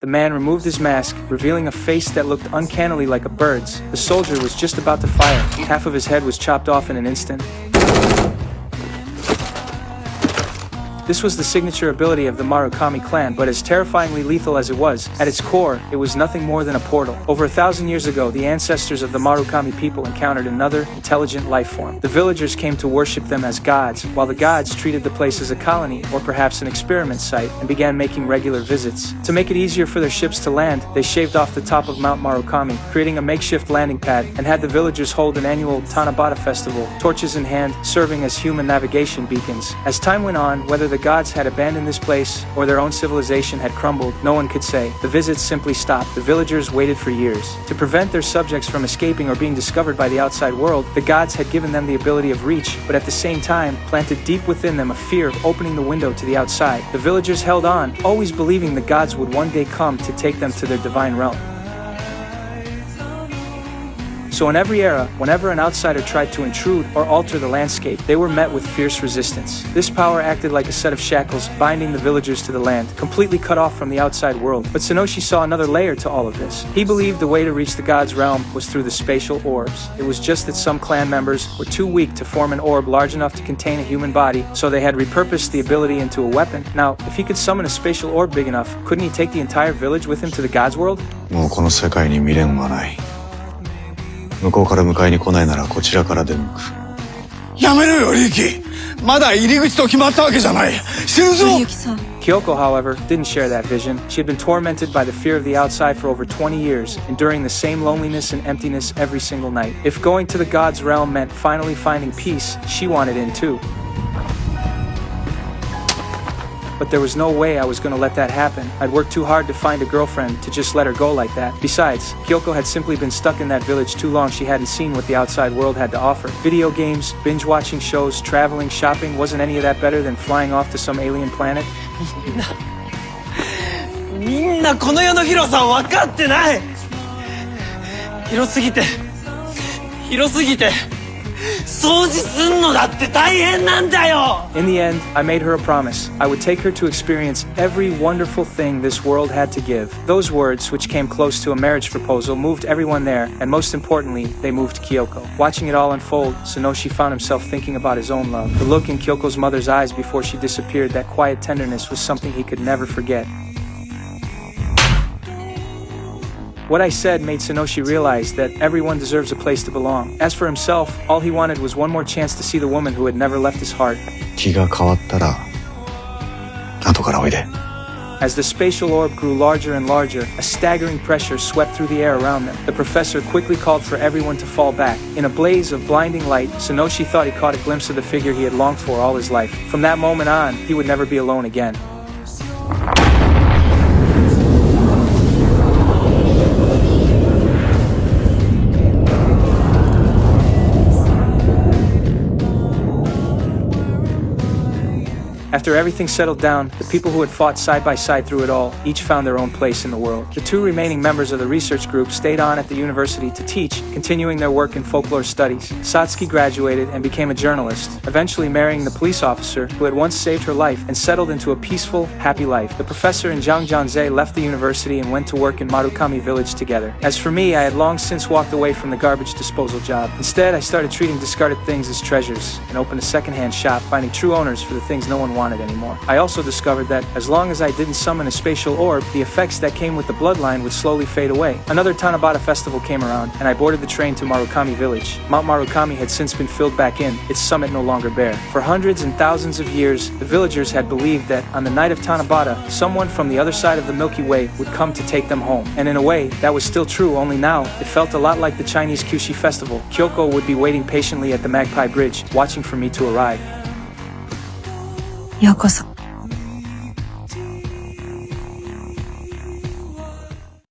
The man removed his mask, revealing a face that looked uncannily like a bird's. The soldier was just about to fire. Half of his head was chopped off in an instant. This was the signature ability of the Marukami clan, but as terrifyingly lethal as it was, at its core, it was nothing more than a portal. Over 1,000 years ago, the ancestors of the Marukami people encountered another intelligent life form. The villagers came to worship them as gods, while the gods treated the place as a colony, or perhaps an experiment site, and began making regular visits. To make it easier for their ships to land, they shaved off the top of Mount Marukami, creating a makeshift landing pad, and had the villagers hold an annual Tanabata festival, torches in hand, serving as human navigation beacons. As time went on, whether the gods had abandoned this place or their own civilization had crumbled, no one could say. The visits simply stopped. The villagers waited for years. To prevent their subjects from escaping or being discovered by the outside world, the gods had given them the ability of reach, but at the same time, planted deep within them a fear of opening the window to the outside. The villagers held on, always believing the gods would one day come to take them to their divine realm. So in every era, whenever an outsider tried to intrude or alter the landscape, they were met with fierce resistance. This power acted like a set of shackles, binding the villagers to the land, completely cut off from the outside world. But Sonoshi saw another layer to all of this. He believed the way to reach the god's realm was through the spatial orbs. It was just that some clan members were too weak to form an orb large enough to contain a human body, so they had repurposed the ability into a weapon. Now, if he could summon a spatial orb big enough, couldn't he take the entire village with him to the god's world? もうこの世界に未練はない。向こうから迎えに来ないならこちらから出向く。やめろよ、リーキー。まだ入り口と決まったわけじゃない。死ぬぞ。Kyoko, however, didn't share that vision. She had been tormented by the fear of the outside for over 20 years, enduring the same loneliness and emptiness every single night. If going to the god's realm meant finally finding peace, she wanted in too. But there was no way I was going to let that happen. I'd worked too hard to find a girlfriend to just let her go like that. Besides, Kyoko had simply been stuck in that village too long. She hadn't seen what the outside world had to offer. Video games, binge-watching shows, traveling, shopping, wasn't any of that better than flying off to some alien planet? みんなこの世の広さを分かってない。広すぎて掃除すんのだって大変なんだよ。 In the end, I made her a promise. I would take her to experience every wonderful thing this world had to give. Those words, which came close to a marriage proposal, moved everyone there, and most importantly, they moved Kyoko. Watching it all unfold, Sonoshi found himself thinking about his own love. The look in Kyoko's mother's eyes before she disappeared, that quiet tenderness, was something he could never forget. What I said made Sonoshi realize that everyone deserves a place to belong. As for himself, all he wanted was one more chance to see the woman who had never left his heart. 気が変わったら後からおいで。As the spatial orb grew larger and larger, a staggering pressure swept through the air around them. The professor quickly called for everyone to fall back. In a blaze of blinding light, Sonoshi thought he caught a glimpse of the figure he had longed for all his life. From that moment on, he would never be alone again. After everything settled down, the people who had fought side by side through it all each found their own place in the world. The two remaining members of the research group stayed on at the university to teach, continuing their work in folklore studies. Satsuki graduated and became a journalist, eventually marrying the police officer who had once saved her life and settled into a peaceful, happy life. The professor and Zhang Jianzhe left the university and went to work in Marukami village together. As for me, I had long since walked away from the garbage disposal job. Instead, I started treating discarded things as treasures and opened a secondhand shop, finding true owners for the things no one wanted anymore. I also discovered that as long as I didn't summon a spatial orb, the effects that came with the bloodline would slowly fade away. Another Tanabata festival came around, and I boarded the train to Marukami village. Mount Marukami had since been filled back in, its summit no longer bare. For hundreds and thousands of years, the villagers had believed that on the night of Tanabata, someone from the other side of the Milky Way would come to take them home. And in a way, that was still true, only now, it felt a lot like the Chinese Kyushi festival. Kyoko would be waiting patiently at the Magpie Bridge, watching for me to arrive. ようこそ